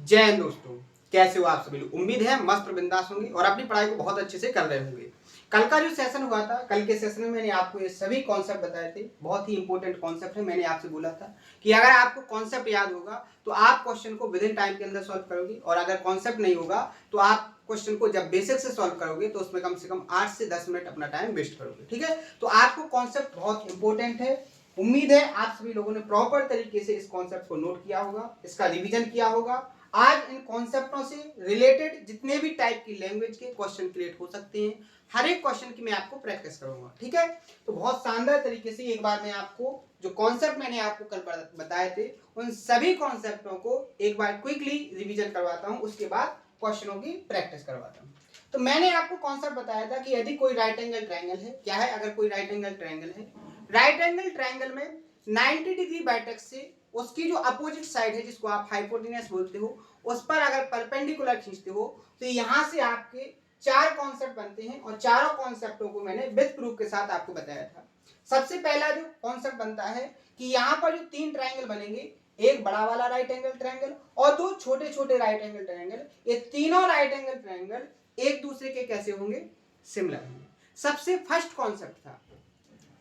जय हिंद दोस्तों, कैसे हो आप सभी लोग। उम्मीद है मस्त बिंदास होंगे और अपनी पढ़ाई को बहुत अच्छे से कर रहे होंगे। कल का जो सेशन हुआ था, कल के सेशन में मैंने आपको ये सभी कॉन्सेप्ट बताए थे। बहुत ही इंपॉर्टेंट कॉन्सेप्ट है। मैंने आपसे बोला था कि अगर आपको कॉन्सेप्ट याद होगा तो आप क्वेश्चन को विद इन टाइम के अंदर सॉल्व करोगे, और अगर कॉन्सेप्ट नहीं होगा तो आप क्वेश्चन को जब बेसिक से सॉल्व करोगे तो उसमें कम से कम 8 से 10 मिनट अपना टाइम वेस्ट करोगे। ठीक है, तो आपको कॉन्सेप्ट बहुत इंपॉर्टेंट है। उम्मीद है आप सभी लोगों ने प्रॉपर तरीके से इस कॉन्सेप्ट को नोट किया होगा, इसका रिवीजन किया होगा। आज इन कॉन्सेप्टों से रिलेटेड जितने भी टाइप की लैंग्वेज के क्वेश्चन क्रिएट हो सकते हैं, हर एक क्वेश्चन की मैं आपको प्रैक्टिस करूंगा। ठीक है, तो बहुत शानदार तरीके से एक बार मैं आपको जो कॉन्सेप्ट मैंने आपको कल बताए थे उन सभी कॉन्सेप्टों को एक बार क्विकली रिवीजन करवाता हूं, उसके बाद क्वेश्चनों की प्रैक्टिस करवाता हूं। तो मैंने आपको कॉन्सेप्ट बताया था कि यदि कोई राइट एंगल ट्रायंगल है, क्या है, अगर कोई राइट एंगल ट्रायंगल है, राइट एंगल ट्रायंगल में 90 डिग्री वर्टेक्स से उसकी जो अपोजिट साइड है, जिसको आप हाइपोटेन्यूस बोलते हो, उस पर अगर परपेंडिकुलर खींचते हो तो यहां से आपके चार कॉन्सेप्ट बनते हैं, और चारों कॉन्सेप्टों को मैंने विद प्रूफ के साथ आपको बताया था। सबसे पहला जो कॉन्सेप्ट बनता है कि यहां पर जो तीन ट्रायंगल बनेंगे, एक बड़ा वाला राइट एंगल ट्रायंगल और दो छोटे छोटे राइट एंगल ट्रायंगल, ये तीनों राइट एंगल ट्रायंगल एक दूसरे के कैसे होंगे, सिमिलर होंगे। सबसे फर्स्ट कॉन्सेप्ट था।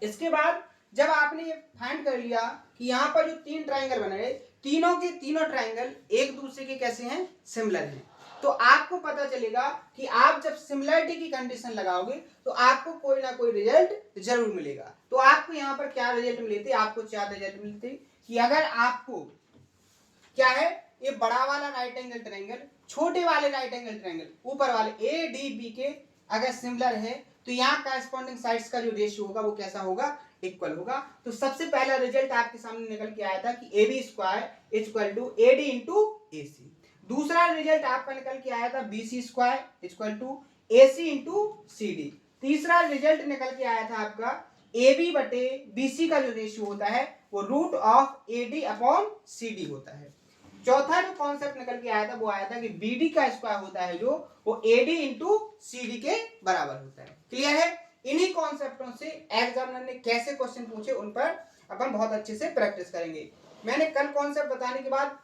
इसके बाद जब आपने ये फाइंड कर लिया कि यहाँ पर जो तीन ट्रायंगल बने हैं, तीनों के तीनों ट्रायंगल एक दूसरे के कैसे हैं, सिमिलर हैं, तो आपको पता चलेगा कि आप जब सिमिलरिटी की कंडीशन लगाओगे तो आपको कोई ना कोई रिजल्ट जरूर मिलेगा। तो आपको यहाँ पर क्या रिजल्ट मिले थे, आपको चार रिजल्ट मिलते कि अगर आपको क्या है, ये बड़ा वाला राइट एंगल ट्रायंगल छोटे वाले राइट एंगल ट्रायंगल ऊपर वाले ए डी बी के अगर सिमिलर है तो यहाँ करस्पॉन्डिंग साइड्स का जो रेशियो होगा वो कैसा होगा, इक्वल होगा। तो सबसे पहला रिजल्ट आपके सामने निकल के आया था कि A B square equal to A D into A C. दूसरा रिजल्ट आपका निकल के आया था B C square equal to A C into C D. तीसरा रिजल्ट निकल के आया था आपका ए बी बटे बी सी का जो रेशियो होता है वो root of A D upon C D होता है। चौथा जो कॉन्सेप्ट निकल के आया था वो आया था कि बी डी का स्क्वायर होता है जो वो A D into C D के बराबर होता है। क्लियर है। इन्हीं कॉन्सेप्टों से एग्जामिनर ने कैसे क्वेश्चन पूछे उन पर अपन बहुत अच्छे से प्रैक्टिस करेंगे। मैंने कल कॉन्सेप्ट बताने के बाद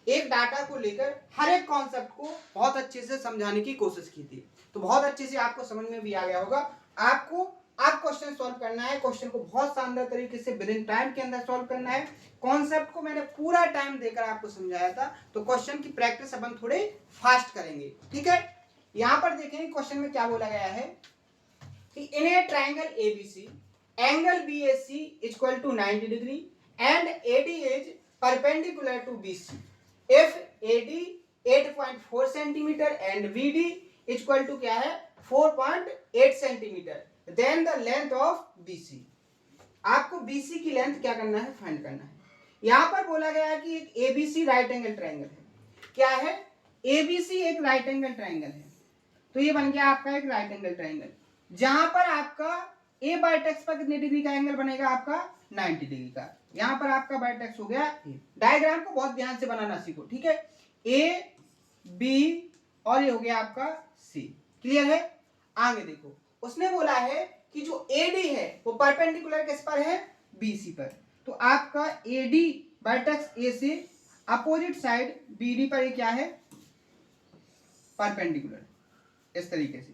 एक डाटा को लेकर हर एक कॉन्सेप्ट को बहुत अच्छे से समझाने की कोशिश की थी, तो बहुत अच्छे से आपको समझ में भी आ गया होगा। आपको अब क्वेश्चन सॉल्व करना है, क्वेश्चन को बहुत शानदार तरीके से विद इन टाइम के अंदर सॉल्व करना है। कॉन्सेप्ट को मैंने पूरा टाइम देकर आपको समझाया था, तो क्वेश्चन की प्रैक्टिस अपन थोड़े फास्ट करेंगे। ठीक है, यहां पर देखें क्वेश्चन में क्या बोला गया है कि in a triangle ABC angle BAC equal to 90 degree and AD is perpendicular to BC if AD 8.4 centimetre and BD equal to क्या है 4.8 centimetre then the length of BC. आपको बीसी की लेंथ क्या करना है, फाइंड करना है। यहां पर बोला गया है कि एक एबीसी राइट एंगल ट्रायंगल है। क्या है, एबीसी एक राइट एंगल ट्रायंगल है। तो ये बन गया आपका एक राइट एंगल ट्रायंगल, जहां पर आपका ए वर्टेक्स पर कितने डिग्री का एंगल बनेगा, आपका 90 डिग्री का। यहां पर आपका वर्टेक्स हो गया ए। डायग्राम को बहुत ध्यान से बनाना सीखो। ठीक है, ए बी और ये हो गया आपका सी। क्लियर है। आगे देखो, उसने बोला है कि जो एडी है वो परपेंडिकुलर किस पर है, बीसी पर। तो आपका एडी वर्टेक्स ए से अपोजिट साइड बीडी पर ये क्या है, परपेंडिकुलर, इस तरीके से।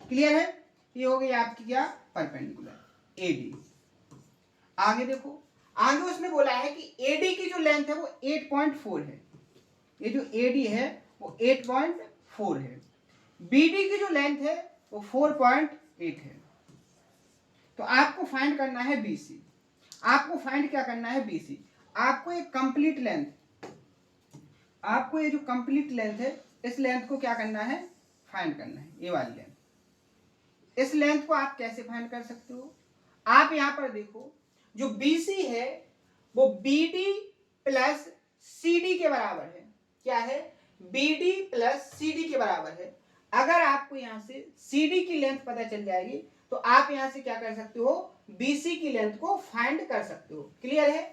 क्लियर है, ये हो गई आपकी क्या, परपेंडिकुलर एडी। आगे देखो, आगे उसने बोला है कि एडी की जो लेंथ है वो 8.4 है। ये जो एडी है वो 8.4 है। बीडी की जो लेंथ है वो 4.8 है। तो आपको फाइंड करना है बीसी। आपको फाइंड क्या करना है, बीसी। आपको एक कंप्लीट लेंथ, आपको ये जो कंप्लीट लेंथ है इस लेंथ को क्या करना है, फाइंड करना है, ये वाली लेंथ। इस लेंथ को आप कैसे फाइंड कर सकते हो, आप यहां पर देखो, जो BC है वो BD प्लस CD के बराबर है। क्या है, BD प्लस CD के बराबर है। अगर आपको यहां से CD की लेंथ पता चल जाएगी तो आप यहां से क्या कर सकते हो, BC की लेंथ को फाइंड कर सकते हो। क्लियर है।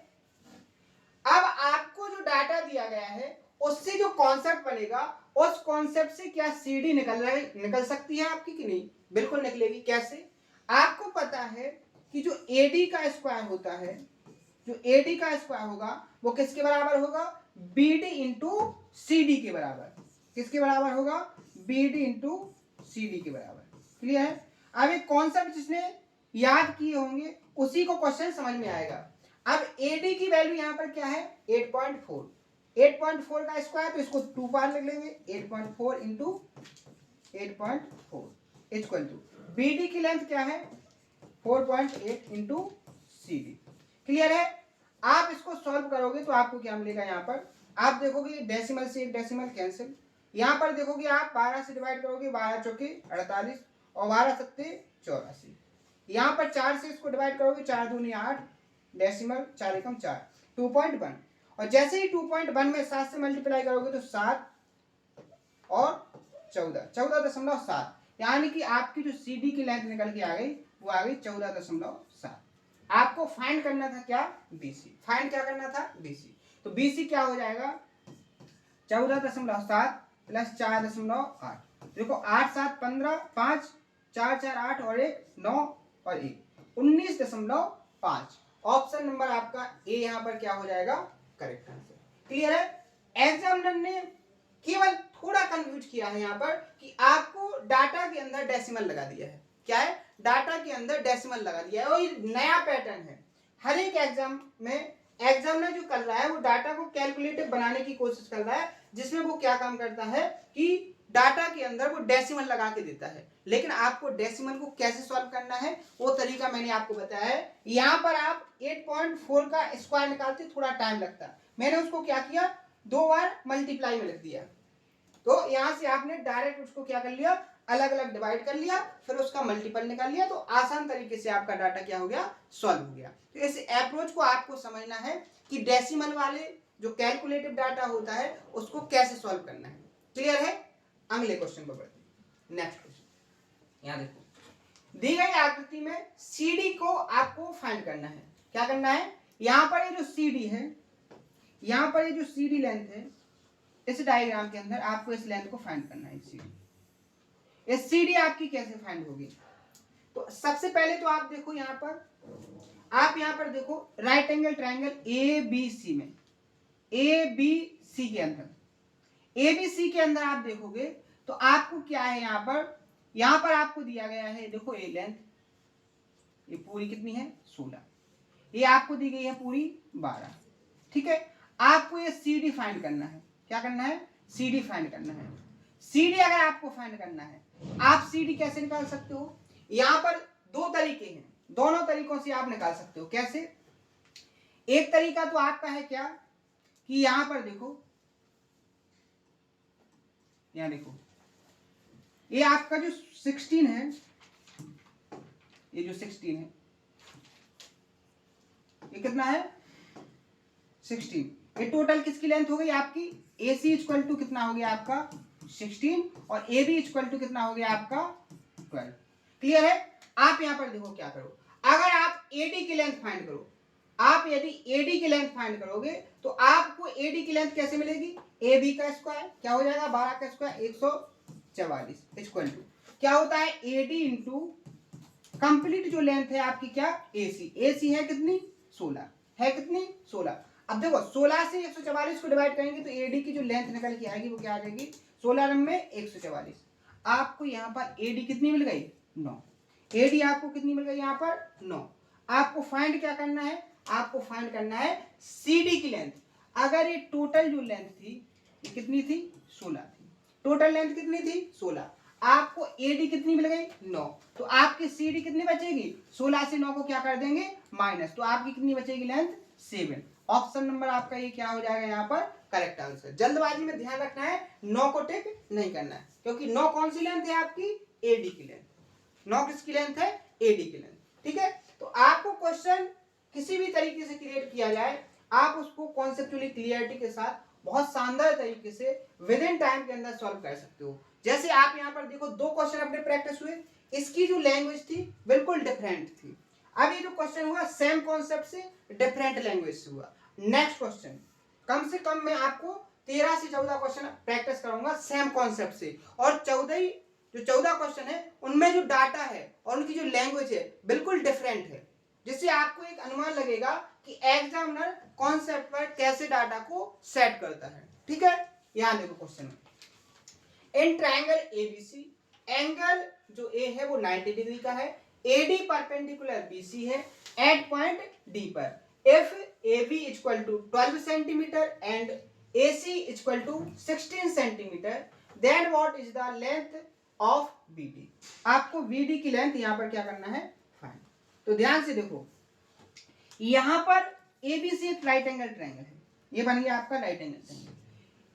अब आपको जो डाटा दिया गया है उससे जो कॉन्सेप्ट बनेगा उस कॉन्सेप्ट से क्या CD निकल सकती है आपकी कि नहीं, बिल्कुल निकलेगी। कैसे, आपको पता है कि जो AD का स्क्वायर होता है, जो AD का स्क्वायर होगा वो किसके बराबर होगा, BD इंटू CD के बराबर। किसके बराबर होगा? BD इंटू CD के बराबर। क्लियर है? अब एक कॉन्सेप्ट जिसने याद किए होंगे उसी को क्वेश्चन समझ में आएगा। अब AD की वैल्यू यहाँ पर क्या है? 8.4। 8.4 का स्क्वायर, तो इसको 2 बार लिख लेंगे। 8.4 इंटू 8.4 इक्वल टू BD की लेंथ क्या है? 4.8 इंटू CD। क्लियर है? आप इसको सॉल्व करोगे तो आपको क्या मिलेगा? यहाँ पर आप देखोगे डेसिमल से एक डेसिमल कैंसिल। यहाँ पर देखोगे आप 12 से डिवाइड करोगे, 12 चौके 48 और 12 सत्ते 84। यहाँ पर 4 से इसको डिवाइड करोगे, 4 दूनी 8, डेसिमल 4 एकम 4, 2.1। और जैसे ही 2.1 में 7 से मल्टीप्लाई करोगे तो 7 और 14.7, यानी कि आपकी जो CD की लेंथ निकल के आ गई वो आ गई 14.7। आपको फाइंड करना था क्या? BC। फाइंड क्या करना था? BC। तो BC क्या हो जाएगा? 14.7 प्लस 4.8। देखो 8 7 15, 5 4 4 8 और 1 9 और 1 19.5। ऑप्शन नंबर आपका ए यहाँ पर क्या हो जाएगा? Correct answer. क्लियर है? एग्जामिनर ने केवल थोड़ा कंफ्यूज किया है यहाँ पर कि आपको डाटा के अंदर डेसिमल लगा दिया है। क्या है? डाटा के अंदर डेसिमल लगा दिया है और ये नया पैटर्न है। हर एक एग्जाम में एग्जामिनर जो कर रहा है वो डाटा को कैलकुलेटिव बनाने की कोशिश कर रहा है, जिसमें वो क्या काम करता है कि डाटा के अंदर वो डेसिमल लगा के देता है। लेकिन आपको डेसिमल को कैसे सॉल्व करना है वो तरीका मैंने आपको बताया है। यहाँ पर आप 8.4 का स्क्वायर निकालते थोड़ा टाइम लगता है, मैंने उसको क्या किया? 2 बार मल्टीप्लाई में लिख दिया। तो यहां से आपने डायरेक्ट उसको क्या कर लिया? अलग अलग डिवाइड कर लिया, फिर उसका मल्टीपल निकाल लिया, तो आसान तरीके से आपका डाटा क्या हो गया? सॉल्व हो गया। तो इस अप्रोच को आपको समझना है कि डेसिमल वाले जो कैलकुलेटिव डाटा होता है उसको कैसे सॉल्व करना है। क्लियर है? अगले क्वेश्चन पर बढ़ते हैं। नेक्स्ट क्वेश्चन यहां देखो, दी गई आकृति में CD को आपको फाइंड करना है। क्या करना है? यहां पर ये जो CD है, यहां पर ये जो CD लेंथ है, इस डायग्राम के अंदर आपको इस लेंथ को फाइंड करना है। इस CD आपकी कैसे फाइंड होगी? तो सबसे पहले तो आप देखो यहाँ पर देखो राइट एंगल ट्राइंगल ABC में, ABC के अंदर आप देखोगे तो आपको क्या है? यहाँ पर आपको दिया गया है, देखो ये लेंथ, ये पूरी कितनी है? 16। ये आपको दी गई है पूरी 12। ठीक है? आपको ये CD फाइंड करना है। क्या करना है? CD फाइंड करना है। CD अगर आपको फाइंड करना है, आप CD कैसे निकाल सकते हो? यहां पर दो तरीके हैं, दोनों तरीकों से आप निकाल सकते हो। कैसे? एक तरीका तो आपका है क्या कि यहां पर देखो, यहां देखो ये आपका जो 16 है, ये जो 16 है ये कितना है? 16। ये टोटल किसकी लेंथ हो गई आपकी? AC इक्वल टू कितना हो गया आपका? 16 और AB इक्वल टू कितना हो गया आपका? 12। क्लियर है? आप यहां पर देखो क्या करो, अगर आप AD की लेंथ फाइंड करो, आप यदि AD की लेंथ फाइंड करोगे तो आपको AD की लेंथ कैसे मिलेगी? AB का स्क्वायर क्या हो जाएगा? 12 का स्क्वायर 144 इक्वल टू क्या होता है? AD इंटू कंप्लीट जो लेंथ है आपकी क्या? AC है कितनी? 16 है। कितनी? 16। अब देखो 16 से 144 को डिवाइड करेंगे तो AD की जो लेंथ निकल के आएगी वो क्या आ जाएगी? 16 रन में 144। आपको यहाँ पर AD कितनी मिल गई? 9। AD आपको कितनी मिल गई? यहाँ पर 9। आपको फाइंड क्या करना है? आपको फाइंड करना है CD की लेंथ। अगर ये टोटल जो लेंथ थी ये कितनी थी? 16 थी। टोटल लेंथ कितनी थी? 16। आपको AD कितनी मिल गई? 9। तो आपकी CD कितनी बचेगी? 16 से 9 को क्या कर देंगे? माइनस। तो आपकी कितनी बचेगी लेंथ? 7। ऑप्शन नंबर आपका ये क्या हो जाएगा? यहाँ पर करेक्ट आंसर। जल्दबाजी में ध्यान रखना है, 9 को टिक नहीं करना है, क्योंकि 9 कौन सी लेंथ है आपकी? AD की लेंथ। 9 किसकी लेंथ है? AD की लेंथ। ठीक है? तो आपको क्वेश्चन किसी भी तरीके से क्रिएट किया जाए, आप उसको कॉन्सेप्चुअली क्लियरिटी के साथ बहुत शानदार तरीके से विद इन टाइम के अंदर सॉल्व कर सकते हो। जैसे आप यहाँ पर देखो, दो क्वेश्चन अपने प्रैक्टिस हुए, इसकी जो लैंग्वेज थी बिल्कुल डिफरेंट थी। अब ये जो क्वेश्चन हुआ सेम कॉन्सेप्ट से डिफरेंट लैंग्वेज से हुआ। नेक्स्ट क्वेश्चन कम से कम मैं आपको 13 से 14 क्वेश्चन प्रैक्टिस कराऊंगा सेम कॉन्सेप्ट से, और 14 क्वेश्चन है उनमें जो डाटा है और उनकी जो लैंग्वेज है बिल्कुल डिफरेंट है, जिससे आपको एक अनुमान लगेगा कि एग्जामिनर कॉन्सेप्ट पर कैसे डाटा को सेट करता है। ठीक है, यहां देखो क्वेश्चन में, इन ट्रायंगल एबीसी एंगल जो ए है वो 90 डिग्री का है, एडी परपेंडिकुलर बीसी है एट पॉइंट डी पर, if AB equal to 12 centimetre and AC equal to 16 centimetre, then what is the length of BD। आपको BD की लेंथ यहां पर क्या करना है, फाइंड। तो ध्यान से देखो, यहां पर ABC एक राइट एंगल ट्रायंगल है, ये बन गया आपका right angle triangle.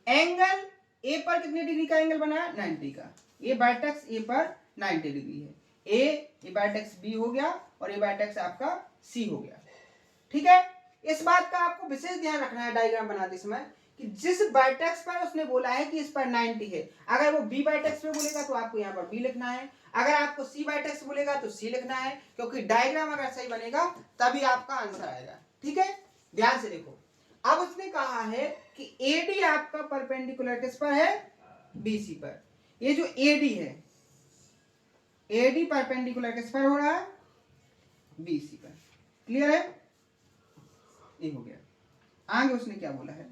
Angle A पर कितने डिग्री का एंगल बना है, 90 का। ये वर्टेक्स ए पर 90 डिग्री है, ये वर्टेक्स बी हो गया और ये वर्टेक्स आपका सी हो गया। ठीक है, इस बात का आपको विशेष ध्यान रखना है डायग्राम बनाते समय कि जिस वर्टेक्स पर उसने बोला है कि इस पर 90 है, अगर वो बी वर्टेक्स पे बोलेगा तो आपको यहाँ पर बी लिखना है, अगर आपको सी वर्टेक्स बोलेगा तो सी लिखना है, क्योंकि डायग्राम अगर सही बनेगा तभी आपका आंसर आएगा। ठीक है, ध्यान से देखो, अब उसने कहा है कि AD आपका परपेंडिकुलर किस पर है, BC पर। ये जो AD है, AD परपेंडिकुलर किस पर हो रहा है, BC पर। क्लियर है, ये हो गया। आगे उसने क्या बोला है,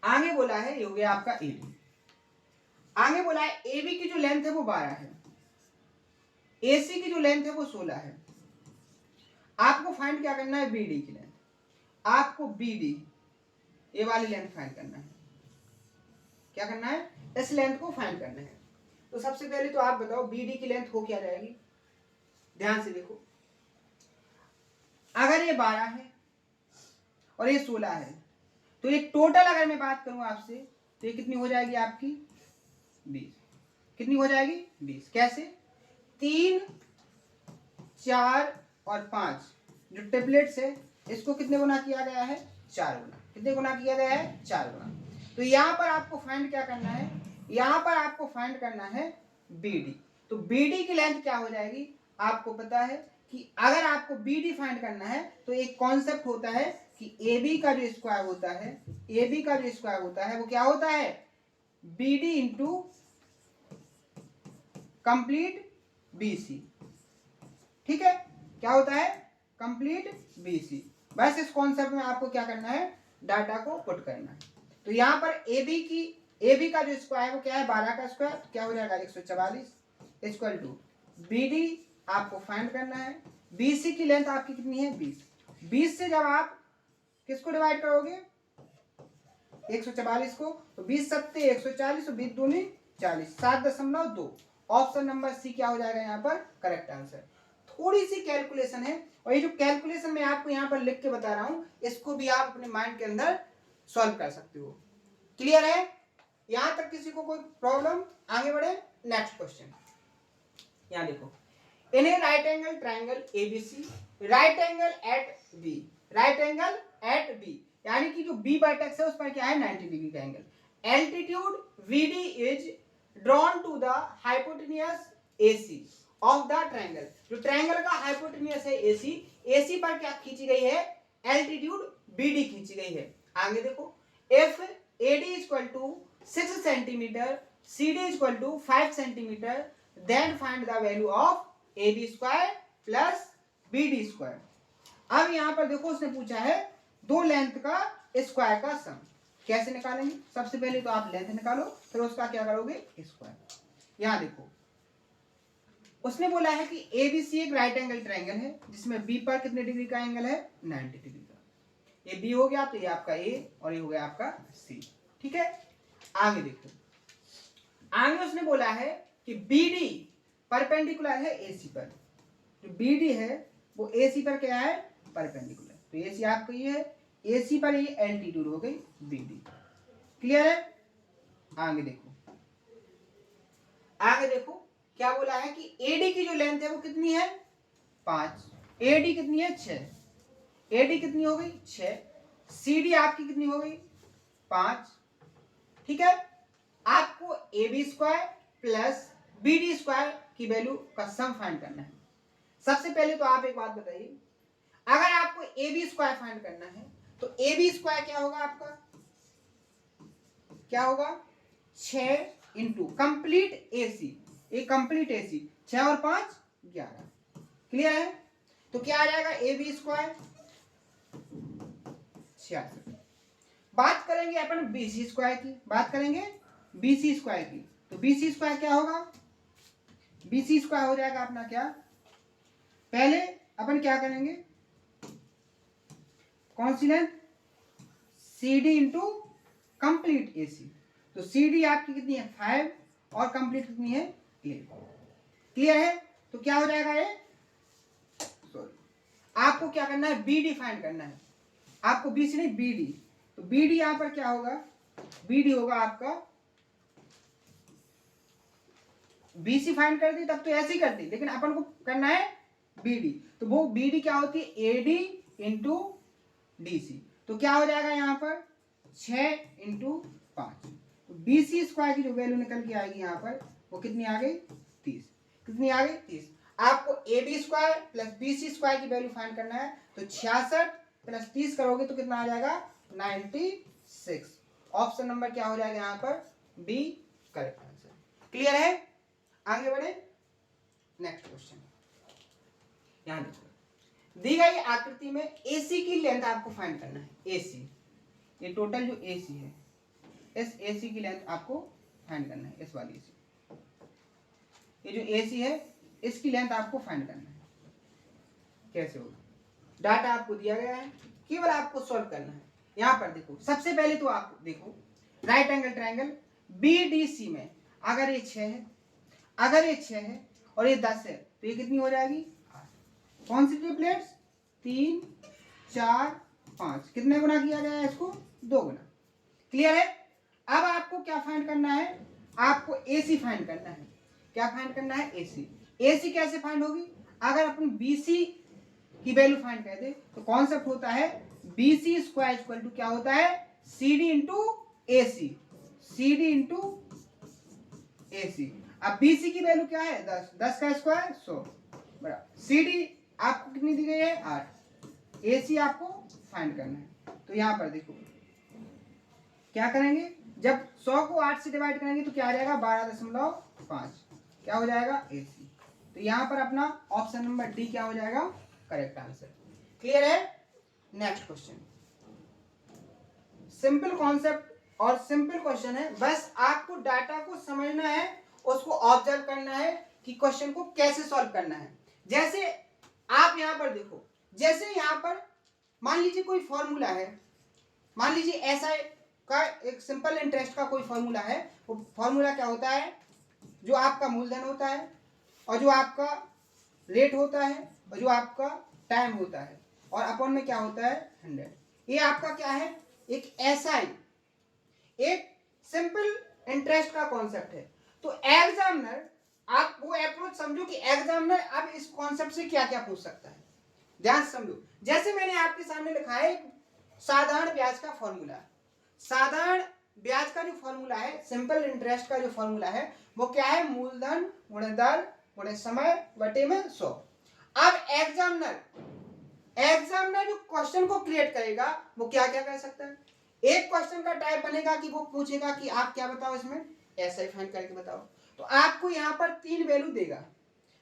आगे बोला है, ये हो गया आपका AD। आगे बोला है AB की जो लेंथ है वो 12 है, AC की जो लेंथ है वो 16 है। आपको फाइंड क्या करना है, BD की लेंथ। आपको BD ये वाली लेंथ फाइंड करना है। क्या करना है, इस लेंथ को फाइंड करना है। तो सबसे पहले तो आप बताओ BD की लेंथ हो क्या जाएगी। ध्यान से देखो, अगर ये 12 है और ये 16 है, तो ये टोटल अगर मैं बात करूं आपसे तो ये कितनी हो जाएगी आपकी, 20। कितनी हो जाएगी, 20। कैसे, 3, 4 और 5 जो ट्रिपलेट्स है इसको कितने गुना किया गया है, 4 गुना। कितने गुना किया गया है, 4 गुना। तो यहाँ पर आपको फाइंड क्या करना है, यहाँ पर आपको फाइंड करना है BD। तो BD की लेंथ क्या हो जाएगी, आपको पता है कि अगर आपको BD फाइंड करना है तो एक कॉन्सेप्ट होता है कि AB का जो स्क्वायर होता है, AB का जो स्क्वायर होता है वो क्या होता है, BD इंटू कंप्लीट BC। ठीक है, क्या होता है, कंप्लीट BC। बस इस कॉन्सेप्ट में आपको क्या करना है, डाटा को पुट करना है। तो यहाँ पर AB का जो स्क्वायर वो क्या है, 12 का स्क्वायर, तो क्या हो जाएगा 144 इक्वल टू BD आपको फाइंड करना है। BC की लेंथ आपकी कितनी है, 20। 20 से जब आप किसको डिवाइड करोगे, 144 को, तो 20 सत्ते 140 और 20 दूनी 40, 7.2। ऑप्शन नंबर सी क्या हो जाएगा यहाँ पर करेक्ट आंसर। थोड़ी सी कैलकुलेशन है, और ये जो कैलकुलेशन मैं आपको यहाँ पर लिख के बता रहा हूं इसको भी आप अपने माइंड के अंदर सॉल्व कर सकते हो। क्लियर है, यहां तक किसी को कोई प्रॉब्लम, आगे बढ़े नेक्स्ट क्वेश्चन। यहां देखो, in a right angle triangle ABC, right angle at B, right angle at B, यानी कि जो B वर्टेक्स है उस पर क्या है, 90 डिग्री का angle. Altitude VD is drawn to the hypotenuse AC of the triangle. जो ट्रायंगल का हाइपोटेन्यूज है AC पर क्या खींची गई है, एल्टीट्यूड BD खींची गई है। आगे देखो, if AD equal to 6 centimetre, CD equal to 5 centimetre, then find the value of AB square plus BD square. अब यहां पर देखो उसने पूछा है दो लेंथ का स्क्वायर का सम। कैसे निकालेंगे, सबसे पहले तो आप लेंथ निकालो, फिर उसका क्या करोगे, स्क्वायर। यहां देखो उसने बोला है कि ABC एक राइट एंगल ट्रायंगल है जिसमें B पर कितने डिग्री का एंगल है, 90 डिग्री का। ये B हो गया तो ये आपका A और ये हो गया आपका C। ठीक है, आगे देखो, आगे उसने बोला है कि BD परपेंडिकुलर है AC पर। जो BD है वो AC पर क्या है, परपेंडिकुलर। तो AC आपका ये है, AC पर ये एल्टीट्यूड हो गई BD। क्लियर है, आगे देखो, आगे देखो क्या बोला है कि AD की जो लेंथ है वो कितनी है, 5। AD कितनी है, 6। AD कितनी हो गई, 6। CD आपकी कितनी हो गई, 5। ठीक है, आपको AB square plus BD square की वैल्यू का सम फाइंड करना है। सबसे पहले तो आप एक बात बताइए, अगर आपको AB स्क्वायर फाइंड करना है तो AB स्क्वायर क्या होगा आपका, क्या होगा, 6 इंटू कंप्लीट AC, एक कंप्लीट AC 6 और 5 11। क्लियर है, तो क्या आ जाएगा AB स्क्वायर 66। बात करेंगे अपन बीसी स्क्वायर की, बात करेंगे बीसी स्क्वायर की। तो बीसी स्क्वायर क्या होगा, बीसी स्क्वायर हो जाएगा अपना क्या, पहले अपन क्या करेंगे, कौन सी length, C D into complete A C. तो सी डी आपकी कितनी है 5 और कंप्लीट कितनी है 8। क्लियर है। तो क्या हो जाएगा ये, सॉरी आपको क्या करना है, बी डी फाइंड करना है आपको, बी सी नहीं बी डी। तो बी डी यहां पर क्या होगा, बी डी होगा आपका, बी सी फाइंड कर दी तब तो ऐसे ही करती, लेकिन अपन को करना है बी डी। तो वो बी डी क्या होती है, A D into D C. तो क्या हो जाएगा यहाँ पर 6 इंटू 5। तो बी सी स्क्वायर की जो वैल्यू निकल के आएगी यहाँ पर वो कितनी आ गई 30। कितनी आ गई 30। आपको A B square plus B C square की वैल्यू फाइंड करना है। तो 66 प्लस 30 करोगे तो कितना आ जाएगा 96। ऑप्शन नंबर क्या हो जाएगा यहाँ पर, बी करेक्ट आंसर। क्लियर है, आगे बढ़े नेक्स्ट क्वेश्चन। यहां देखो दी गई आकृति में एसी की लेंथ आपको फाइंड करना है। एसी, ये टोटल जो एसी है, इस एसी की लेंथ आपको फाइंड करना है, इस वाली एसी, ये जो एसी है इसकी लेंथ आपको फाइंड करना है। कैसे होगा, डाटा आपको दिया गया है, केवल आपको सॉल्व करना है। यहां पर देखो सबसे पहले तो आप देखो राइट एंगल ट्रायंगल बीडीसी में अगर ये 6 है, अगर ये 6 है और ये 10 है तो ये कितनी हो जाएगी 8। कौन सी प्लेट्स, 3 4 5, कितने गुना किया गया है इसको, 2 गुना। क्लियर है। अब आपको क्या फाइंड करना है, आपको एसी फाइंड करना है। क्या फाइंड करना है, एसी। एसी कैसे फाइंड होगी, अगर अपन बीसी की वैल्यू फाइंड कर दे तो कॉन्सेप्ट होता है बीसी स्क्वायर इक्वल टू क्या होता है, CD into AC, CD into AC. अब बीसी की वैल्यू क्या है 10, 10 का स्क्वायर 100 बराबर, सीडी आपको कितनी दी गई है 8, एसी आपको फाइंड करना है। तो यहां पर देखो क्या करेंगे, जब 100 को 8 से डिवाइड करेंगे तो क्या आ जाएगा 12.5, क्या हो जाएगा एसी। तो यहां पर अपना ऑप्शन नंबर डी क्या हो जाएगा करेक्ट आंसर। क्लियर है। नेक्स्ट क्वेश्चन, सिंपल कॉन्सेप्ट और सिंपल क्वेश्चन है, बस आपको डाटा को समझना है, उसको ऑब्जर्व करना है कि क्वेश्चन को कैसे सॉल्व करना है। जैसे आप यहां पर देखो, जैसे यहां पर मान लीजिए कोई फॉर्मूला है, मान लीजिए ऐसा का एक सिंपल इंटरेस्ट का कोई फॉर्मूला है। वो फॉर्मूला क्या होता है, जो आपका मूलधन होता है और जो आपका रेट होता है और जो आपका टाइम होता है और अपॉन में क्या होता है 100। ये आपका क्या है, एक एसआई, एक सिंपल इंटरेस्ट का कॉन्सेप्ट है। तो एग्जामिनर, आप वो अप्रोच समझो कि एग्जामिनर अब इस कॉन्सेप्ट से क्या क्या पूछ सकता है, ध्यान समझो। जैसे मैंने आपके सामने लिखा है साधारण ब्याज का फॉर्मूला, साधारण ब्याज का जो फॉर्मूला है, सिंपल इंटरेस्ट का जो फॉर्मूला है वो क्या है, मूलधन गुणे दर गुणे समय बटे में 100। अब एग्जामिनर जो क्वेश्चन को क्रिएट करेगा वो क्या क्या कर सकता है, एक क्वेश्चन का टाइप बनेगा कि वो पूछेगा कि आप क्या बताओ इसमें, ऐसा ही फाइंड करके बताओ। तो आपको यहाँ पर 3 वैल्यू देगा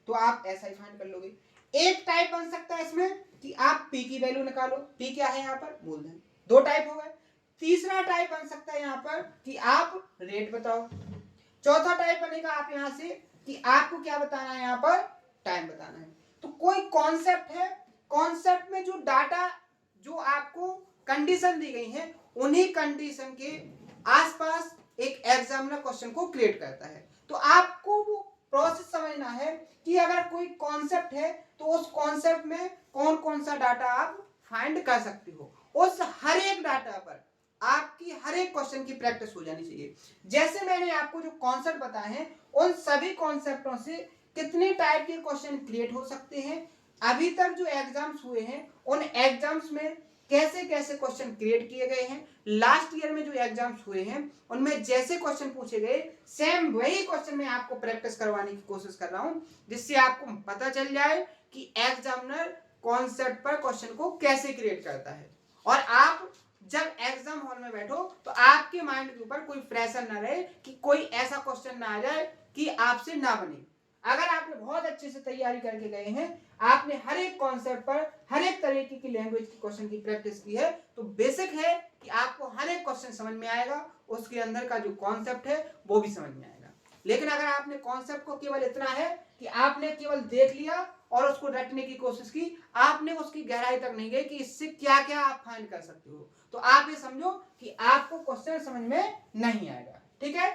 तो आप ऐसा ही फाइंड कर लोगे। एक टाइप बन सकता है इसमें कि आप पी की वैल्यू निकालो, पी क्या है यहाँ पर मूलधन, 2 टाइप हो गए। तीसरा टाइप बन सकता है यहाँ पर कि आप रेट बताओ। चौथा टाइप बनेगा आप यहाँ से कि आपको क्या बताना है, यहाँ पर टाइम बताना है। तो कोई कॉन्सेप्ट है, कॉन्सेप्ट में जो डाटा जो आपको कंडीशन दी गई है उन्हीं कंडीशन के आसपास एक एग्जामिनर क्वेश्चन को क्रिएट करता है। तो आपको वो प्रोसेस समझना है कि अगर कोई कॉन्सेप्ट है तो उस कॉन्सेप्ट में कौन कौन सा डाटा आप फाइंड कर सकते हो, उस हर एक डाटा पर आपकी हर एक क्वेश्चन की प्रैक्टिस हो जानी चाहिए। जैसे मैंने आपको जो कॉन्सेप्ट बताए हैं उन सभी कॉन्सेप्टों से कितने टाइप के क्वेश्चन क्रिएट हो सकते हैं, अभी तक जो एग्जाम्स हुए हैं उन एग्जाम्स में कैसे कैसे क्वेश्चन क्रिएट किए गए हैं, लास्ट ईयर में जो एग्जाम्स हुए हैं उनमें जैसे क्वेश्चन पूछे गए सेम वही क्वेश्चन मैं आपको प्रैक्टिस करवाने की कोशिश कर रहा हूं, जिससे आपको पता चल जाए कि एग्जामिनर कॉन्सेप्ट पर क्वेश्चन को कैसे क्रिएट करता है। और आप जब एग्जाम हॉल में बैठो तो आपके माइंड के ऊपर कोई प्रेशर ना रहे कि कोई ऐसा क्वेश्चन ना आ जाए कि आपसे ना बने। अगर आपने बहुत अच्छे से तैयारी करके गए हैं, आपने हर एक कॉन्सेप्ट पर हर एक तरीके की लैंग्वेज की क्वेश्चन की प्रैक्टिस की है, तो बेसिक है कि आपको हर एक क्वेश्चन समझ में आएगा, उसके अंदर का जो कॉन्सेप्ट है वो भी समझ में आएगा। लेकिन अगर आपने कॉन्सेप्ट को केवल इतना है कि आपने केवल देख लिया और उसको रटने की कोशिश की, आपने उसकी गहराई तक नहीं गए कि इससे क्या क्या आप फाइंड कर सकते हो, तो आप ये समझो कि आपको क्वेश्चन समझ में नहीं आएगा। ठीक है,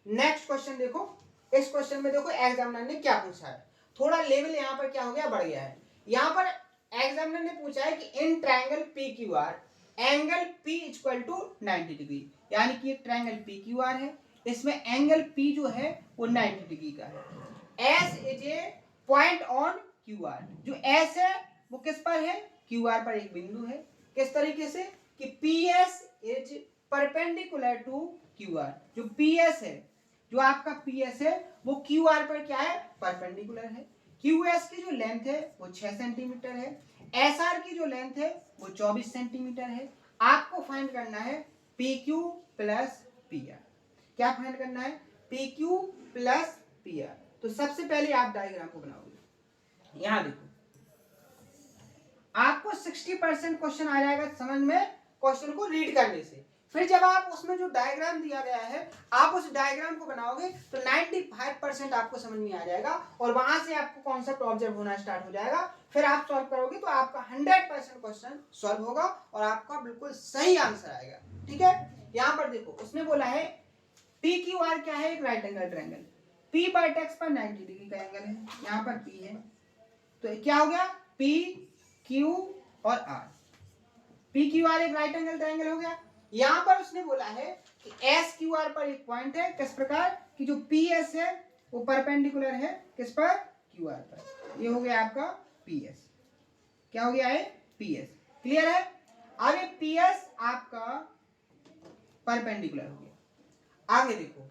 नेक्स्ट क्वेश्चन देखो। इस क्वेश्चन में देखो एग्जामिनर ने क्या पूछा है, थोड़ा लेवल यहाँ पर क्या हो गया, बढ़ गया है। यहाँ पर एग्जामिनर ने पूछा है कि in triangle P Q R angle P equal to 90 degree, यानी कि एक ट्रायंगल पी क्यू आर है, इसमें एंगल P जो है वो 90 डिग्री का है। S is a point on Q R, जो एस है वो किस पर है, क्यू आर पर एक बिंदु है। किस तरीके से कि P S is perpendicular to Q R, जो पी एस है, जो आपका पी एस है वो क्यू आर पर क्या है, परपेंडिकुलर है। क्यू एस की जो लेंथ है वो 6 सेंटीमीटर है, एस आर की जो लेंथ है वो 24 सेंटीमीटर है। आपको फाइंड करना है P Q plus P R. क्या फाइंड करना है, P Q plus P R. तो सबसे पहले आप डायग्राम को बनाओगे। यहां देखो, आपको 60% क्वेश्चन आ जाएगा समझ में क्वेश्चन को रीड करने से। फिर जब आप उसमें जो डायग्राम दिया गया है आप उस डायग्राम को बनाओगे तो 95% आपको समझ में आ जाएगा, और वहां से आपको कॉन्सेप्ट ऑब्जर्व होना स्टार्ट हो जाएगा। फिर आप सॉल्व करोगे तो आपका 100% क्वेश्चन सॉल्व होगा और आपका बिल्कुल सही आंसर आएगा। ठीक है, यहां पर देखो उसने बोला है पी क्यू आर क्या है, एक right angle triangle, P vertex पर 90 डिग्री का एंगल है, यहाँ पर पी है, तो क्या हो गया पी क्यू और आर, पी क्यू आर एक राइट एंगल ट्रायंगल हो गया। यहां पर उसने बोला है कि एस क्यू आर पर एक पॉइंट है, किस प्रकार कि जो पी एस है वो परपेंडिकुलर है किस पर, क्यू आर पर। ये हो गया आपका पी एस, क्या हो गया है पी एस, क्लियर है। अब ये पी एस आपका परपेंडिकुलर हो गया। आगे देखो,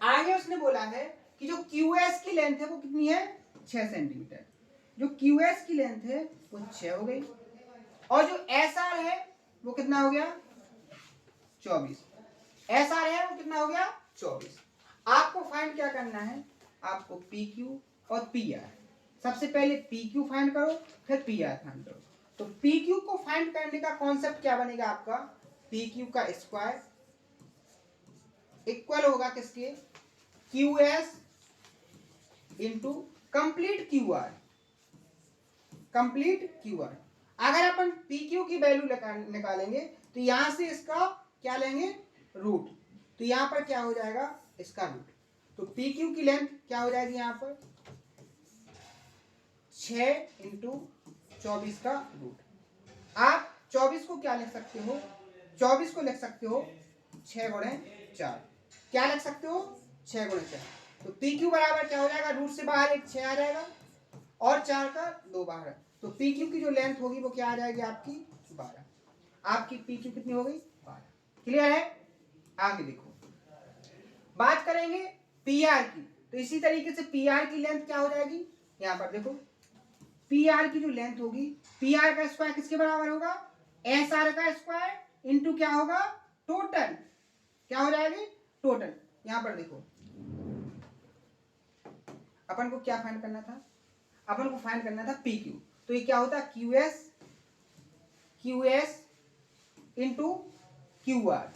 आगे उसने बोला है कि जो क्यू एस की लेंथ है वो कितनी है, 6 सेंटीमीटर। जो क्यू एस की लेंथ है वो 6 हो गई, और जो एस आर है वो कितना हो गया 24। एस आर है वो कितना हो गया 24। आपको फाइंड क्या करना है, आपको पी क्यू और पी आर, सबसे पहले पी क्यू फाइंड करो फिर पी आर फाइंड करो। तो पी क्यू को फाइंड करने का कॉन्सेप्ट क्या बनेगा आपका, पी क्यू का स्क्वायर इक्वल होगा किसके, Q S into complete Q R, complete Q R. अगर अपन पी क्यू की वैल्यू निकालेंगे तो यहां से इसका क्या लेंगे रूट, तो यहां पर क्या हो जाएगा इसका रूट। तो पी क्यू की लेंथ क्या हो जाएगी यहां पर 6 इंटू 24 का रूट। आप 24 को क्या लिख सकते हो, 24 को लिख सकते हो 6 गुणे 4, क्या लिख सकते हो 6 गुणे 4। तो पी क्यू बराबर क्या हो जाएगा, रूट से बाहर एक 6 आ जाएगा और 4 का 2 बाहर, तो पी क्यू की जो लेंथ होगी वो क्या आ जाएगी आपकी 12। आपकी पी क्यू कितनी हो गई 12। क्लियर है। आगे देखो, बात करेंगे पी आर की, तो इसी तरीके से पी आर की लेंथ क्या हो जाएगी, यहां पर देखो पी आर की जो लेंथ होगी, पी आर का स्क्वायर किसके बराबर होगा, एस आर का स्क्वायर इंटू क्या होगा टोटल, क्या हो जाएगी टोटल। यहां पर देखो अपन को क्या फाइंड करना था, अपन को फाइंड करना था पी क्यू, तो ये क्या होता है Q S into Q R.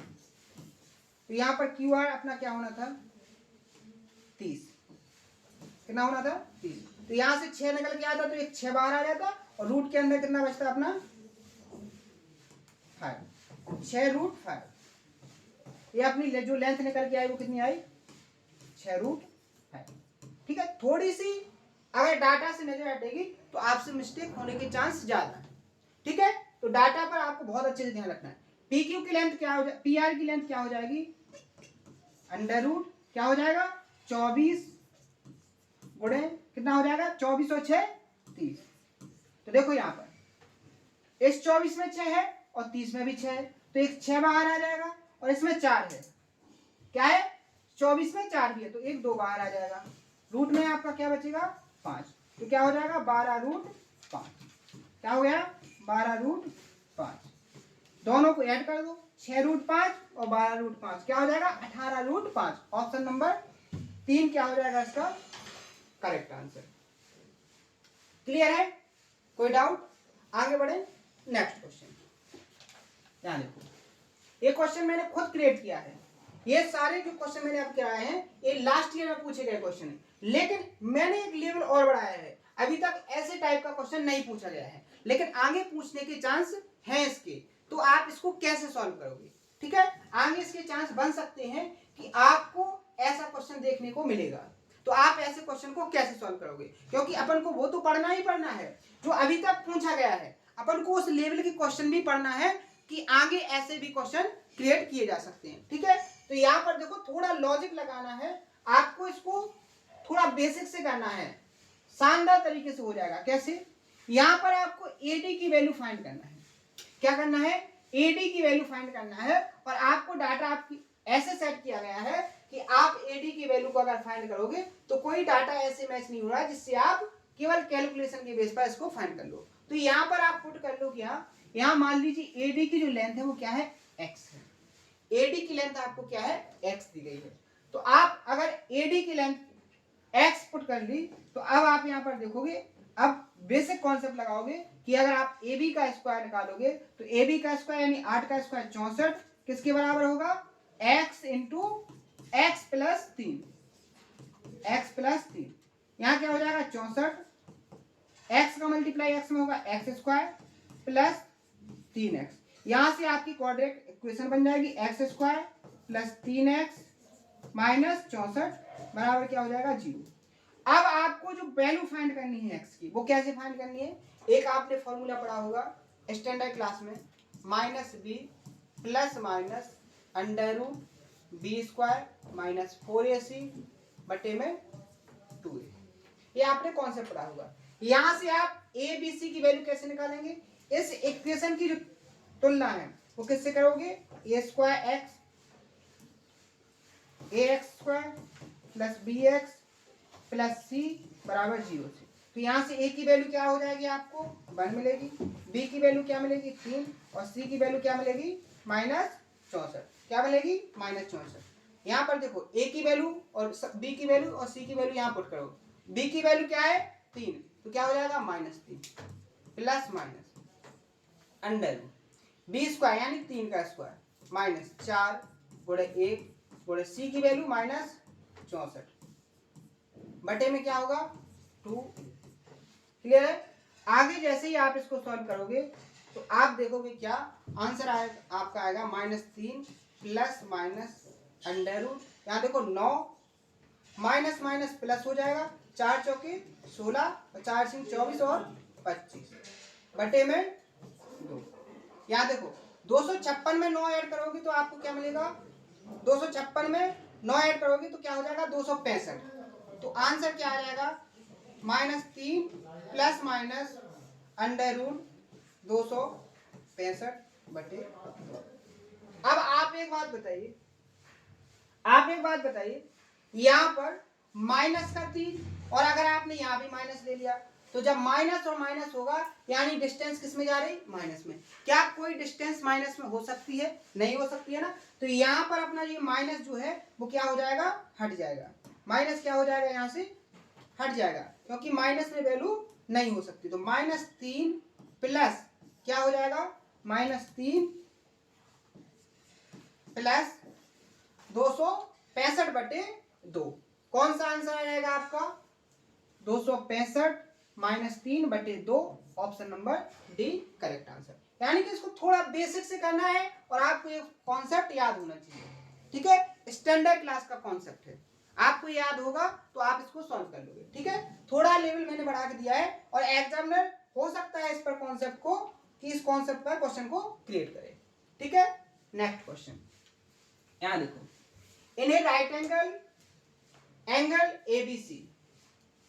तो यहां पर क्यू आर अपना क्या होना था 30, कितना होना था 30। तो यहां से 6 निकल के आता तो एक 6 बाहर आ जाता और रूट के अंदर कितना बचता अपना 5, 6 रूट 5। ये अपनी जो लेंथ निकल के आई वो कितनी आई 6 रूट 5। ठीक है, थोड़ी सी अगर डाटा से नजर हटेगी तो आपसे मिस्टेक होने के चांस ज्यादा है। ठीक है, तो डाटा पर आपको बहुत अच्छे से ध्यान रखना है। पी क्यू की लेंथ क्या हो जाए, पी आर की लेंथ क्या हो जाएगी अंडर रूट क्या हो जाएगा 24 गुणे कितना हो जाएगा 24 और 6 30। तो देखो यहां पर इस 24 में 6 है और 30 में भी 6 है, तो एक 6 बाहर आ जाएगा और इसमें 4 है, क्या है 24 में 4 भी है तो एक 2 बाहर आ जाएगा, रूट में आपका क्या बचेगा 5, तो क्या हो जाएगा 12 रूट 5। क्या हो गया 12 रूट 5, दोनों को ऐड कर दो 6 रूट 5 और 12 रूट 5, क्या हो जाएगा 18 रूट 5। ऑप्शन नंबर 3 क्या हो जाएगा इसका करेक्ट आंसर। क्लियर है, कोई डाउट? आगे बढ़े नेक्स्ट क्वेश्चन। ध्यान देखो, ये क्वेश्चन मैंने खुद क्रिएट किया है। ये सारे जो क्वेश्चन मैंने अब कराए हैं ये लास्ट ईयर में पूछे गए क्वेश्चन है, लेकिन मैंने एक लेवल और बढ़ाया है। अभी तक ऐसे टाइप का क्वेश्चन नहीं पूछा गया है, लेकिन आगे पूछने के चांस हैं इसके। तो आप इसको कैसे सॉल्व करोगे? ठीक है, आगे इसके चांस बन सकते हैं कि आपको ऐसा क्वेश्चन देखने को मिलेगा। तो आप ऐसे क्वेश्चन को कैसे सॉल्व करोगे? क्योंकि अपन को वो तो पढ़ना ही पढ़ना है जो अभी तक पूछा गया है, अपन को उस लेवल के क्वेश्चन भी पढ़ना है कि आगे ऐसे भी क्वेश्चन क्रिएट किए जा सकते हैं। ठीक है, तो यहाँ पर देखो थोड़ा लॉजिक लगाना है आपको, इसको थोड़ा बेसिक से करना है, शानदार तरीके से हो जाएगा। कैसे? यहाँ पर आपको एडी की वैल्यू फाइंड करना है। क्या करना है? एडी की वैल्यू फाइंड करना है, और आपको डाटा आपकी ऐसे सेट किया गया है कि आप एडी की वैल्यू को अगर फाइंड करोगे तो कोई डाटा ऐसे मैच नहीं हो रहा है जिससे आप केवल कैलकुलेशन के बेस पर इसको फाइंड कर लो। तो यहाँ पर आप पुट कर लो कि यहाँ मान लीजिए एडी की जो लेंथ है वो क्या है? एक्स है। एडी की लेंथ आपको क्या है? एक्स दी गई है। तो आप अगर एडी की लेंथ एक्स पुट कर ली तो अब आप यहाँ पर देखोगे, अब बेसिक कॉन्सेप्ट लगाओगे कि अगर आप ए बी का स्क्वायर निकालोगे तो ए बी का स्क्वायर यानी 8 का स्क्वायर 64 किसके बराबर होगा? x into x plus 3, x plus 3। यहाँ क्या हो जाएगा? 64, x का मल्टीप्लाई x में होगा एक्स स्क्वायर प्लस 3x। यहाँ से आपकी क्वाड्रेटिक इक्वेशन बन जाएगी x square plus 3x minus 64 बराबर क्या हो जाएगा? 0। अब आपको जो वैल्यू फाइंड करनी है x की, वो कैसे फाइंड करनी है? एक आपने फॉर्मूला पढ़ा होगा स्टैंडर्ड क्लास में, minus B plus minus under root B square minus 4ac बटे में 2a। ये आपने कॉन्सेप्ट पढ़ा होगा। यहां से आप ए बी सी की वैल्यू कैसे निकालेंगे? इस इक्वेशन की जो तुलना है वो किससे करोगे? A square X A X square plus B X plus C बराबर 0 से। तो यहाँ से ए की वैल्यू क्या हो जाएगी? आपको 1 मिलेगी, बी की वैल्यू क्या मिलेगी? 3, और सी की वैल्यू क्या मिलेगी? माइनस 64। क्या मिलेगी? माइनस 64। यहाँ पर देखो ए की वैल्यू और बी की वैल्यू और सी की वैल्यू यहाँ पुट करो। बी की वैल्यू क्या है? 3, तो क्या हो जाएगा? -3 plus minus under B square यानी 3 का स्क्वायर माइनस 4 गुणे 1 गुणे सी की वैल्यू माइनस 64 बटे में क्या होगा? 2। क्लियर है? आगे जैसे ही आप इसको सॉल्व करोगे तो आप देखोगे क्या आंसर आएगा? आपका आएगा -3 प्लस माइनस अंडर रूट, यहाँ देखो 9 माइनस माइनस प्लस हो जाएगा, 4 चौके 16 और 4 सिंह 24 और 25 बटे में 2। यहाँ देखो 256 में 9 ऐड करोगे तो आपको क्या मिलेगा? 256 में 9 ऐड करोगे तो क्या हो जाएगा? 265। तो आंसर क्या आ जाएगा? -3 प्लस माइनस अंडर रूट 265 बटे 2। अब आप एक बात बताइए, यहाँ पर माइनस का 3 और अगर आपने यहाँ भी माइनस ले लिया तो जब माइनस और माइनस होगा यानी डिस्टेंस किस में जा रही? माइनस में। क्या कोई डिस्टेंस माइनस में हो सकती है? नहीं हो सकती है ना। तो यहाँ पर अपना ये माइनस जो है वो क्या हो जाएगा? हट जाएगा। माइनस क्या हो जाएगा? यहाँ से हट जाएगा, क्योंकि माइनस में वैल्यू नहीं हो सकती। तो -3 प्लस क्या हो जाएगा? -3 प्लस 265 बटे 2। कौन सा आंसर आ जाएगा आपका? 265 -3 बटे 2, option number D correct answer. यानी कि इसको थोड़ा बेसिक से करना है और आपको ये कॉन्सेप्ट याद होना चाहिए। ठीक है, स्टैंडर्ड क्लास का कॉन्सेप्ट है, आपको याद होगा तो आप इसको सॉल्व कर लोगे। ठीक है, थोड़ा लेवल मैंने बढ़ा के दिया है और एग्जामिनर हो सकता है इस पर कॉन्सेप्ट को कि इस कॉन्सेप्ट पर क्वेश्चन को क्रिएट करे। ठीक है, नेक्स्ट क्वेश्चन यहां देखो, in a right angle ABC,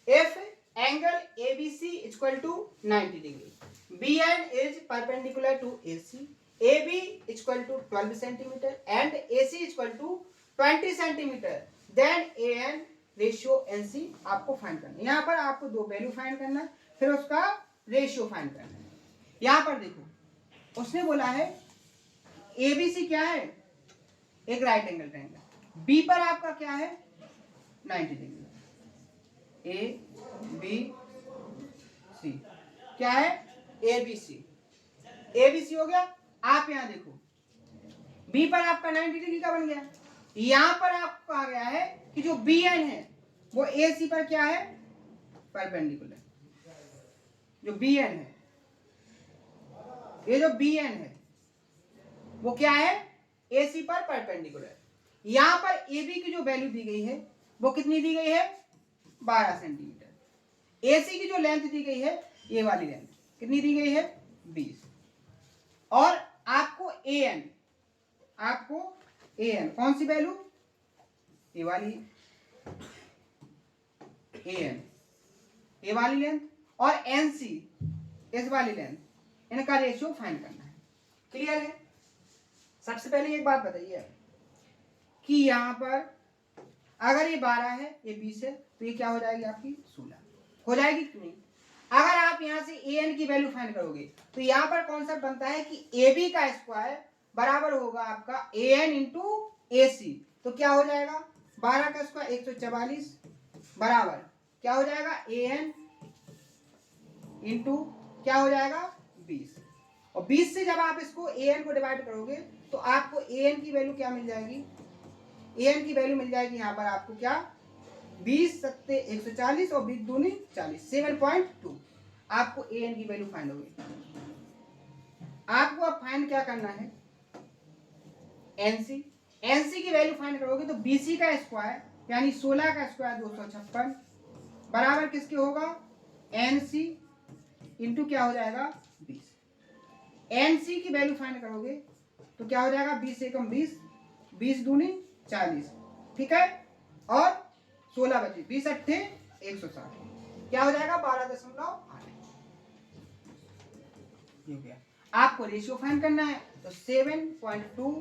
if angle ABC is equal to 90 degree, BN is perpendicular to AC, AB is equal to 12 centimeter and AC is equal to 20 centimeter, then AN ratio NC आपको find करना है। यहाँ पर आपको दो value find करना है, फिर उसका रेशियो फाइंड करना है। यहाँ पर देखो उसने बोला है ABC क्या है? एक राइट एंगल ट्रायंगल। B पर आपका क्या है? 90 डिग्री, ए बी सी, क्या है ए बी सी, ए बी सी हो गया। आप यहां देखो बी पर आपका 90 डिग्री का बन गया, यहां पर आपको कहा गया है कि जो बी एन है वो ए सी पर क्या है, परपेंडिकुलर। जो बी एन है, ये जो बी एन है वो क्या है, ए सी पर परपेंडिकुलर। यहां पर ए बी की जो वैल्यू दी गई है वो कितनी दी गई है, 12 सेंटीमीटर। ए सी की जो लेंथ दी गई है, ये वाली लेंथ कितनी दी गई है, 20। और आपको ए एन, आपको ए एन कौन सी वैल्यू, ये वाली ए एन, ये वाली लेंथ, और एन सी इस वाली लेंथ, इनका रेशियो फाइंड करना है। क्लियर है। सबसे पहले एक बात बताइए कि यहां पर अगर ये 12 है, ये 20 है, तो ये क्या हो जाएगी आपकी 16 हो जाएगी कि नहीं। अगर आप यहां से ए एन की वैल्यू फाइंड करोगे तो यहां पर कॉन्सेप्ट बनता है कि ए बी का स्क्वायर बराबर होगा आपका A N into A C. तो क्या हो जाएगा, 12 का स्क्वायर 144 बराबर क्या हो जाएगा, ए एन इंटू क्या हो जाएगा 20। और 20 से जब आप इसको ए एन को डिवाइड करोगे तो आपको ए एन की वैल्यू क्या मिल जाएगी, ए एन की वैल्यू मिल जाएगी यहाँ पर आपको क्या, 20 सत्ते 140 और 20 दूनी 40, 7.2 आपको ए एन की वैल्यू फाइंड होगी। आपको अब फाइंड क्या करना है, एनसी। एनसी की वैल्यू फाइंड करोगे तो बीसी का स्क्वायर यानी 16 का स्क्वायर 256 बराबर किसके होगा, एनसी इंटू क्या हो जाएगा 20। एनसी की वैल्यू फाइंड करोगे तो क्या हो जाएगा, 20 एकम 20, 20 दूनी 40, ठीक है, और 16 बचे, 20 अट्ठे 160, क्या हो जाएगा 12.8। हो गया। आपको रेशियो फाइंड करना है तो 7.2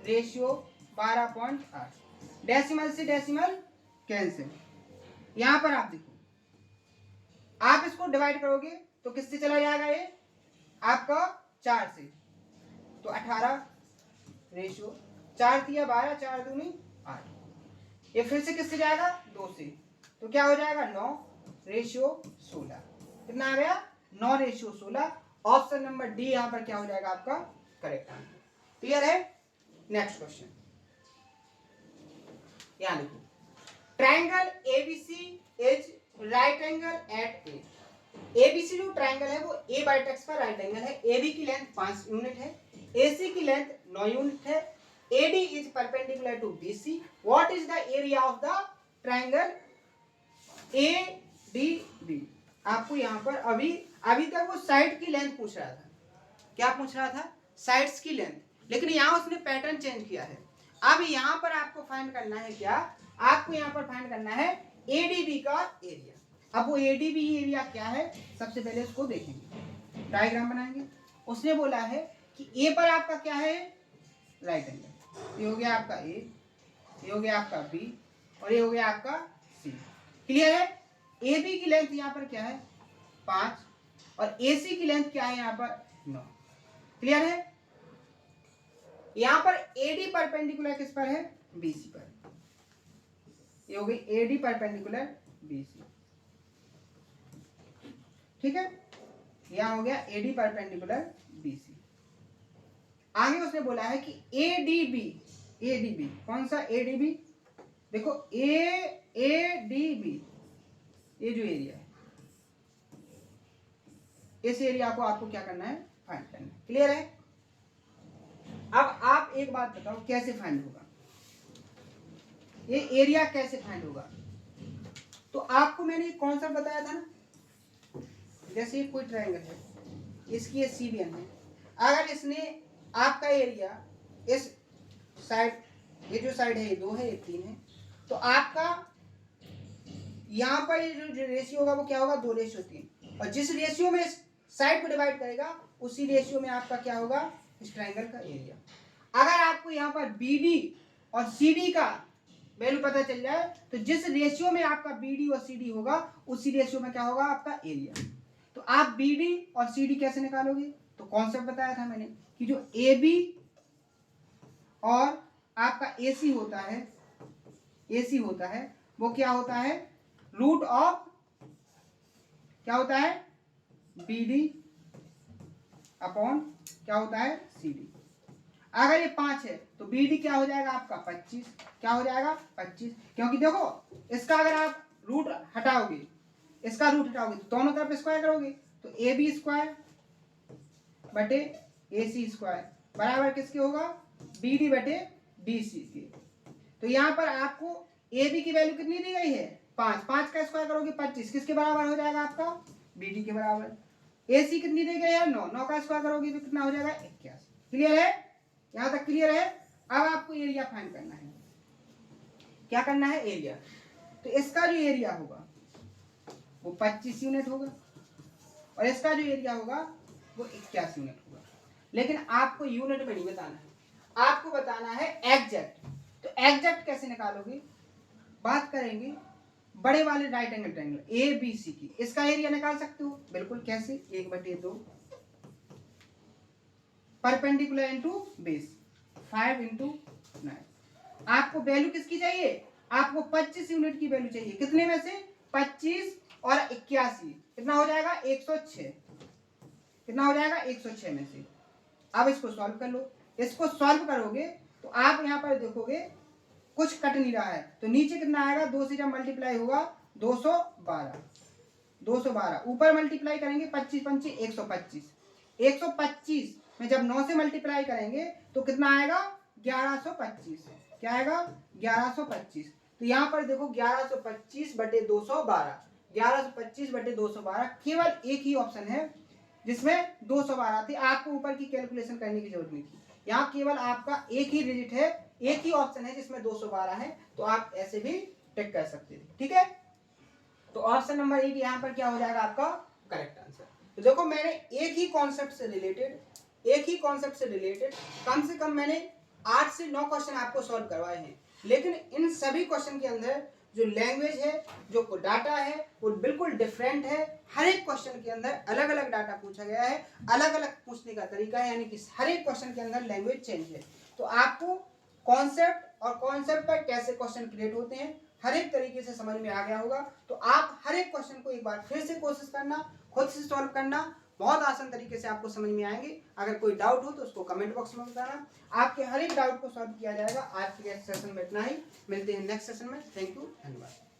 रेशियो 12.8, डेसिमल से डेसिमल कैंसिल। यहां पर आप देखो, आप इसको डिवाइड करोगे तो किससे चला जाएगा, ये आपका 4 से, तो 18 रेशियो 4 दिया 12, 4 दूनी 8। ये फिर से किससे जाएगा, 2 से, तो क्या हो जाएगा 9 रेशियो 16। कितना आ गया, 9 रेशियो 16। ऑप्शन नंबर डी यहां पर क्या हो जाएगा आपका करेक्ट आंसर। क्लियर है। नेक्स्ट क्वेश्चन, यहां देखो, triangle ABC is right angle at A. ABC जो ट्राइंगल है वो ए वर्टेक्स पर राइट एंगल है। एबी की लेंथ 5 यूनिट है, एसी की लेंथ 9 यूनिट है, AD is perpendicular to BC. What is the area of the triangle ADB. आपको यहां पर अभी तक वो साइड की लेंथ पूछ रहा था, क्या पूछ रहा था, साइड्स की लेंथ, लेकिन यहां उसने पैटर्न चेंज किया है। अब यहां पर आपको फाइंड करना है क्या, आपको यहां पर फाइंड करना है एडीबी का एरिया। अब वो एडीबी एरिया क्या है, सबसे पहले उसको देखेंगे, डायग्राम बनाएंगे। उसने बोला है कि ए पर आपका क्या है, राइट एंगल, ये हो गया आपका ए, ये हो गया आपका बी, और ये हो गया आपका सी। क्लियर है। ए बी की लेंथ यहाँ पर क्या है 5, और ए सी की लेंथ क्या है यहाँ पर 9। क्लियर है। यहाँ पर एडी परपेंडिकुलर किस पर है, बीसी पर, ये हो गई एडी परपेंडिकुलर बीसी, ठीक है, यहां हो गया एडी परपेंडिकुलर बीसी। आगे उसने बोला है कि एडीबी, एडीबी कौन सा एडीबी, देखो एडीबी ये जो एरिया है, इस एरिया को आपको क्या करना है, फाइंड करना है। क्लियर है। अब आप एक बात बताओ कैसे फाइंड होगा, ये एरिया कैसे फाइंड होगा। तो आपको मैंने एक कॉन्सेप्ट बताया था ना, जैसे कोई ट्रायंगल है, इसकी ये सीबीएन है, अगर इसने आपका एरिया इस साइड, ये जो साइड है ये 2 है, ये 3 है, तो आपका यहाँ पर जो रेशियो होगा वो क्या होगा 2:3, और जिस रेशियो में इस साइड को डिवाइड करेगा उसी रेशियो में आपका क्या होगा इस ट्रायंगल का एरिया। अगर आपको यहाँ पर बीडी और सीडी का वैल्यू पता चल जाए तो जिस रेशियो में आपका बीडी और सीडी होगा उसी रेशियो में क्या होगा आपका एरिया। तो आप बीडी और सीडी कैसे निकालोगे, तो कॉन्सेप्ट बताया था मैंने कि जो AB और आपका AC होता है, AC होता है, वो क्या होता है, रूट ऑफ क्या होता है, बी डी अपॉन क्या होता है, सी डी। अगर ये 5 है तो बी डी क्या हो जाएगा आपका 25, क्या हो जाएगा 25, क्योंकि देखो इसका अगर आप रूट हटाओगे, इसका रूट हटाओगे तो दोनों तरफ स्क्वायर करोगे, तो ए बी स्क्वायर बटे ए सी स्क्वायर बराबर किसके होगा, बी डी बटे डी सी के। तो यहाँ पर आपको ए बी की वैल्यू कितनी दी गई है 5, 5 का स्क्वायर करोगे 25, किसके बराबर हो जाएगा आपका, बी डी के बराबर। ए सी कितनी दी गई है 9, 9 का स्क्वायर करोगे तो कितना हो जाएगा 81। क्लियर है, यहाँ तक क्लियर है। अब आपको एरिया फाइंड करना है, क्या करना है, एरिया। तो इसका जो एरिया होगा वो 25 यूनिट होगा और इसका जो एरिया होगा वो 81 यूनिट होगा। लेकिन आपको यूनिट में नहीं बताना है, आपको बताना है एग्जैक्ट। तो एग्जैक्ट कैसे निकालोगे, बात करेंगे बड़े वाले right angle triangle A B C की, इसका एरिया निकाल सकते हो बिल्कुल, कैसे, 1/2 परपेंडिकुलर इनटू बेस 5 × 9। आपको वैल्यू किसकी चाहिए, आपको 25 यूनिट की वैल्यू चाहिए, कितने में से 25 और 81, कितना हो जाएगा 106, कितना हो जाएगा 106 में से। अब इसको सॉल्व कर लो, इसको सॉल्व करोगे तो आप यहाँ पर देखोगे कुछ कट नहीं रहा है, तो नीचे कितना आएगा, 2 से जब मल्टीप्लाई होगा 212, 212 ऊपर मल्टीप्लाई करेंगे 25 पंचे 125, 125 में जब 9 से मल्टीप्लाई करेंगे तो कितना आएगा 1125, क्या आएगा 1125। तो यहाँ पर देखो 1125 बटे 212, 1125 बटे 212, केवल एक ही ऑप्शन है जिसमें 212 थी, आपको ऊपर की कैलकुलेशन करने की जरूरत नहीं थी। यहाँ केवल आपका एक ही डिजिट है, एक ही ऑप्शन है जिसमें 212 है, तो आप ऐसे भी टिक कर सकते थे। ठीक है, तो ऑप्शन नंबर 8 यहाँ पर क्या हो जाएगा आपका करेक्ट आंसर। तो देखो मैंने एक ही कॉन्सेप्ट से रिलेटेड कम से कम मैंने 8 से 9 क्वेश्चन आपको सॉल्व करवाए हैं, लेकिन इन सभी क्वेश्चन के अंदर जो लैंग्वेज है, जो डाटा है, वो बिल्कुल डिफरेंट है। हर एक क्वेश्चन के अंदर अलग अलग डाटा पूछा गया है, अलग अलग पूछने का तरीका है, यानी कि हर एक क्वेश्चन के अंदर लैंग्वेज चेंज है। तो आपको कॉन्सेप्ट और कॉन्सेप्ट पर कैसे क्वेश्चन क्रिएट होते हैं हर एक तरीके से समझ में आ गया होगा। तो आप हर एक क्वेश्चन को एक बार फिर से कोशिश करना, खुद से सॉल्व करना, बहुत आसान तरीके से आपको समझ में आएंगे। अगर कोई डाउट हो तो उसको कमेंट बॉक्स में बताना, आपके हर एक डाउट को सॉल्व किया जाएगा। आज के सेशन में इतना ही, मिलते हैं नेक्स्ट सेशन में। थैंक यू, धन्यवाद।